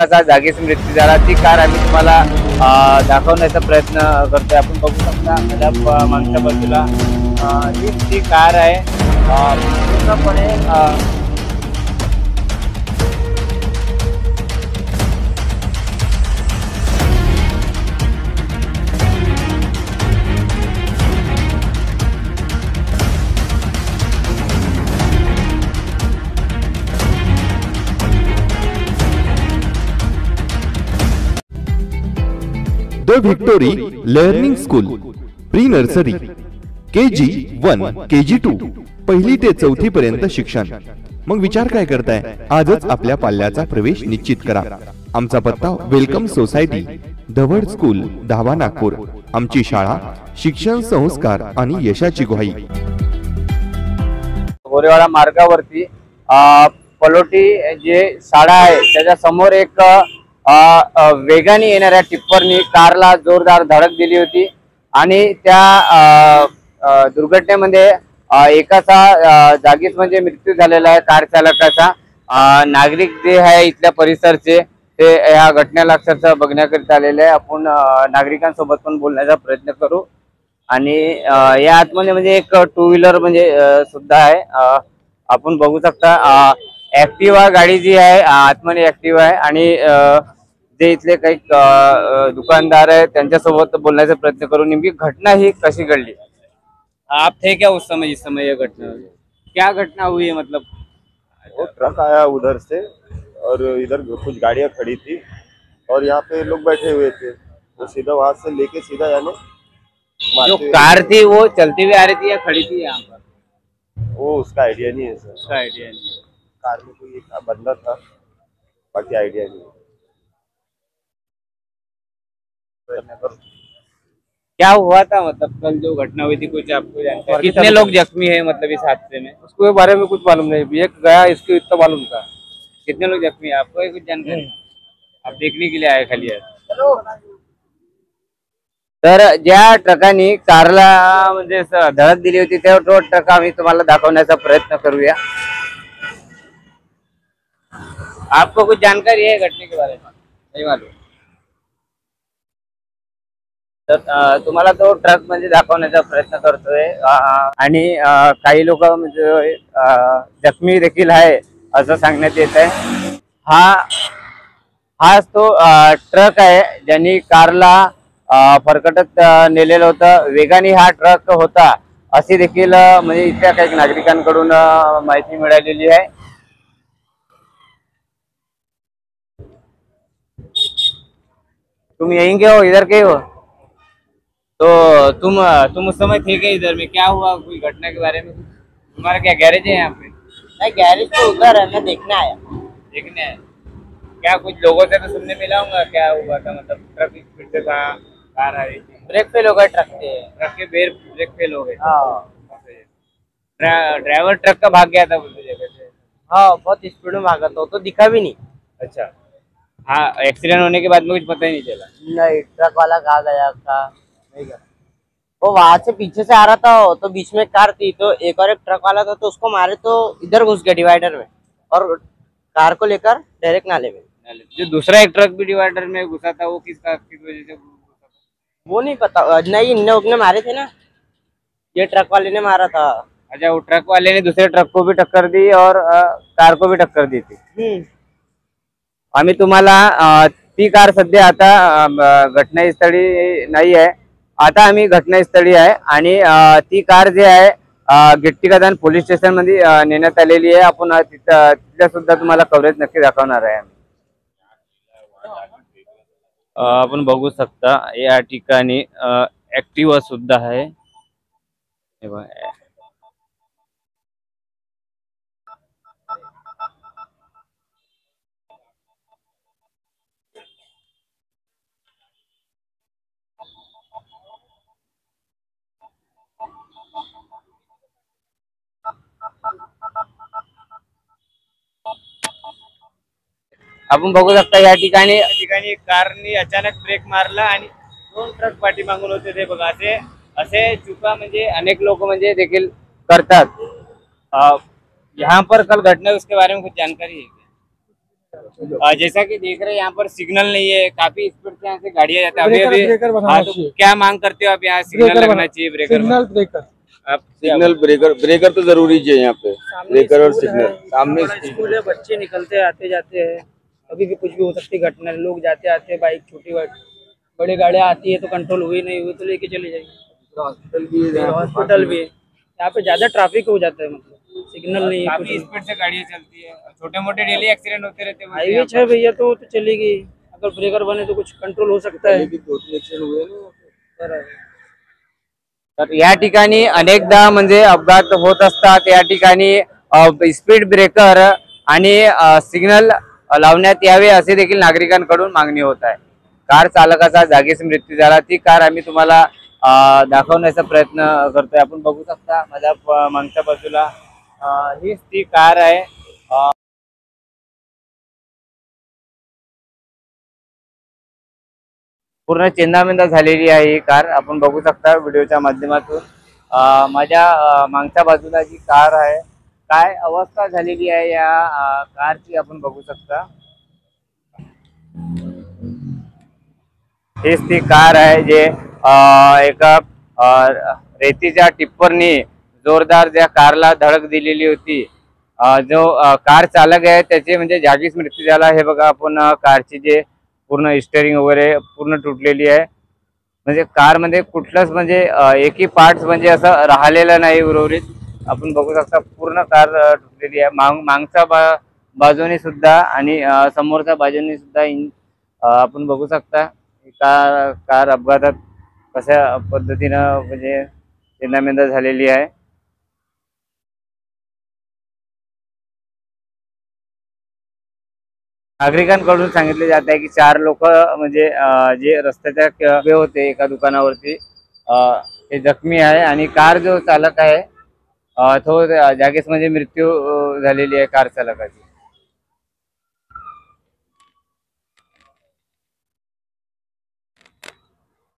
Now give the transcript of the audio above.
कसा जागीच मृत्यू झाला ती कार आम्ही तुम्हाला दाखवण्याचा प्रयत्न करतोय। आपण बघू शकता माझ्या मागच्या बाजूला ती कार आहे पूर्णपणे the victory learning school pre nursery KG 1 KG 2 पहिली ते चौथी पर्यंत शिक्षण। मग विचार काय करताय? आजच आपल्या पाल्याचा प्रवेश निश्चित करा। आमचा पत्ता वेलकम सोसायटी धवड स्कूल धावा नागपूर। आमची शाळा शिक्षण संस्कार आणि यशाची ग्वाही। गोरेवाडा मार्गावरती पलोटी जे शाळा आहे त्याच्या समोर एक वेगाने येणाऱ्या टिप्परनी कारला जोरदार धडक दिली होती आणि त्या दुर्घटनेमध्ये एकाचा जागीच म्हणजे मृत्यू झालेला आहे कार चालकाचा। नागरिक जे आहे इथल्या परिसरचे ते या घटनेला अक्षरशः बघण्याकरिता आलेले आहे। आपण नागरिकांसोबत पण बोलण्याचा प्रयत्न करू आणि या आतमध्ये म्हणजे एक टू व्हीलर म्हणजे सुद्धा आहे। आपण बघू शकता ऍक्टिवा गाडी जी आहे आतमध्ये ऍक्टिवा आहे आणि जे इथले काही दुकानदार है त्यांच्यासोबत बोलण्याचा प्रयत्न करू। नेमकी घटना ही कशी घडली? आप थे क्या उस समय जिस समय ये घटना हुई? क्या घटना हुई है मतलब? वो ट्रक आया उधर से और इधर कुछ गाड़ियां खड़ी थी और यहाँ पे लोग बैठे हुए थे, तो सीधा वहां से लेके सीधा यानी जो कार थी वो चलती हुई आ रही थी या खड़ी थी यहाँ पर? वो उसका आइडिया नहीं है सर। उसका आइडिया नहीं। कार में कोई एक बंदा था, बाकी आइडिया नहीं है। क्या हुआ था मतलब कल जो घटना हुई थी कुछ आपको जानते हैं? कितने लोग जख्मी है मतलब इस हादसे में? उसके बारे में कुछ मालूम नहीं, एक गया इसको इतना मालूम था। कितने लोग जख्मी है आपको कुछ जानकारी? आप देखने के लिए आए खाली आज? तर ज्या ट्रकाने कारला म्हणजे धडक दिली होती त्या तो ट्रक आम्ही तुम्हाला दाखवण्याचा प्रयत्न करूया। आपको कुछ जानकारी है घटने के बारे में? नहीं मालूम। तर तुम्हाला तो ट्रक म्हणजे दाखवण्याचा प्रयत्न करतोय आणि काही लोक म्हणजे जखमी देखील आहे असं सांगण्यात येत आहे। हाच तो ट्रक आहे ज्यांनी कारला फरकटत नेलेलं होतं। वेगाने हा ट्रक होता अशी देखील म्हणजे इथल्या काही नागरिकांकडून माहिती मिळालेली आहे। तुम यहीं के हो, इधर के हो? तो तुम उस समय थे क्या इधर में? क्या हुआ कोई घटना के बारे में? तुम्हारा क्या गैरेज है यहाँ पे? नहीं, गैरेज तो उधर है, मैं देखने आया। देखने आए? क्या कुछ लोगों से तो सुनने मिला होगा क्या हुआ था? मतलब ट्रक स्पीड से था, कार आ रही थी, ब्रेक फेल हो गए ट्रक के। ट्रक के ब्रेक फेल हो गए। हाँ ड्राइवर ट्रक का भाग गया था बोलते जगह से। हाँ, बहुत स्पीड में भागा था, तो दिखा भी नहीं। अच्छा, हाँ एक्सीडेंट होने के बाद में कुछ पता ही नहीं चला? नहीं, ट्रक वाला कहाँ गया था नहीं गया। वो वहां से पीछे से आ रहा था तो बीच में कार थी, तो एक और एक ट्रक वाला था तो उसको मारे तो इधर घुस गया डिवाइडर में और कार को लेकर डायरेक्ट नाले में। जो दूसरा एक ट्रक भी डिवाइडर में घुसा था वो किस वजह से घुसा था? वो नहीं पता। नहीं, इनने मारे थे ना, ये ट्रक वाले ने मारा था। अच्छा, वो ट्रक वाले ने दूसरे ट्रक को भी टक्कर दी और कार को भी टक्कर दी थी। आम्ही तुम्हाला ती कार सध्या आता घटनास्थळी नाही आहे, आता आम्ही घटनास्थळी आहे आणि ती कार जी आहे गिट्टीकदान पोलीस स्टेशन मध्ये नेण्यात आलेली आहे। आपण तिथल्या सुद्धा तुम्हाला कव्हरेज नक्की दाखवणार आहे। आपण बघू शकता या ठिकाणी ऍक्टिवा सुद्धा आहे। आपण बघू शकता या ठिकाणी कारने अचानक ब्रेक मारला आणि दोन ट्रक पाठीमागून होते ते बघा। असे चुका म्हणजे अनेक लोक म्हणजे देखील करतात। यहाँ पर कल घटना उसके बारे में कुछ जानकारी है? जैसा कि देख रहे हैं यहाँ पर सिग्नल नहीं है, काफी स्पीड से यहाँ से गाड़ियाँ जाती है। ब्रेकर अभी बनाना हाँ, तो चाहिए। क्या मांग करते हो आप? यहाँ सिग्नल लगना चाहिए, ब्रेकर सिग्नल ब्रेकर आप सिग्नल ब्रेकर तो जरूरी है यहाँ पे। ब्रेकर और सिग्नल सामने स्कूल है, बच्चे निकलते आते जाते हैं, अभी भी कुछ भी हो सकती है घटना। लोग जाते आते हैं, बाइक छोटी बड़ी गाड़ियाँ आती है तो कंट्रोल हुई नहीं हुई तो लेके चली जाएगी। हॉस्पिटल भी है, यहाँ पे ज्यादा ट्रैफिक हो जाता है, मतलब सिग्नल नहीं है, काफी स्पीड से गाड़ियाँ चलती है, छोटे मोटे डेली एक्सीडेंट होते रहते हैं। हाईवे है भैया तो चलेगी। अगर ब्रेकर बने तो कुछ कंट्रोल हो सकता है। तर या ठिकाणी अनेकदा म्हणजे अपघात होत असतात। या ठिकाणी स्पीड ब्रेकर आणि सिग्नल लावण्यात यावे असे देखील नागरिकांकडून मागणी होत आहे। कार चालकाचा जागीच मृत्यू झाला। ती कार आम्ही तुम्हाला दाखवण्याचा प्रयत्न करतोय। आपण बघू शकता माझ्या मागच्या बाजूला हीच ती कार आहे। पूर्ण चेंदामेंदा झालेली आहे ही कार, आपण बघू शकता व्हिडिओच्या माध्यमातून। माझ्या मागच्या बाजूला जी कार आहे, काय अवस्था झालेली आहे या कारची आपण बघू शकता। हीच ती कार आहे जे एका रेतीच्या टिप्परनी जोरदार त्या कारला धडक दिलेली होती। जो कार चालक आहे त्याचे म्हणजे जागीच मृत्यू झाला। हे बघा आपण कारची जे पूर्ण स्टीअरिंग वगैरे पूर्ण तुटलेली आहे। म्हणजे कार मध्ये कुठलाच म्हणजे एकही पार्ट्स म्हणजे असं राहिलेलं नाही उर्वरित। आपण बघू शकता पूर्ण कार तुटलेली आहे। मागच्या बाजूने सुद्धा आणि समोरच्या बाजूने सुद्धा आपण बघू शकता कार अपघातात कशा पद्धतीनं म्हणजे चेंदामेंदा झालेली आहे। नागरिकांकडून सांगितले जात आहे की 4 लोक म्हणजे जे रस्त्याच्या उभे होते एका दुकानावरती ते जखमी आहे आणि कार जो चालक आहे तो जागीच म्हणजे मृत्यू झालेली आहे कार चालकाची।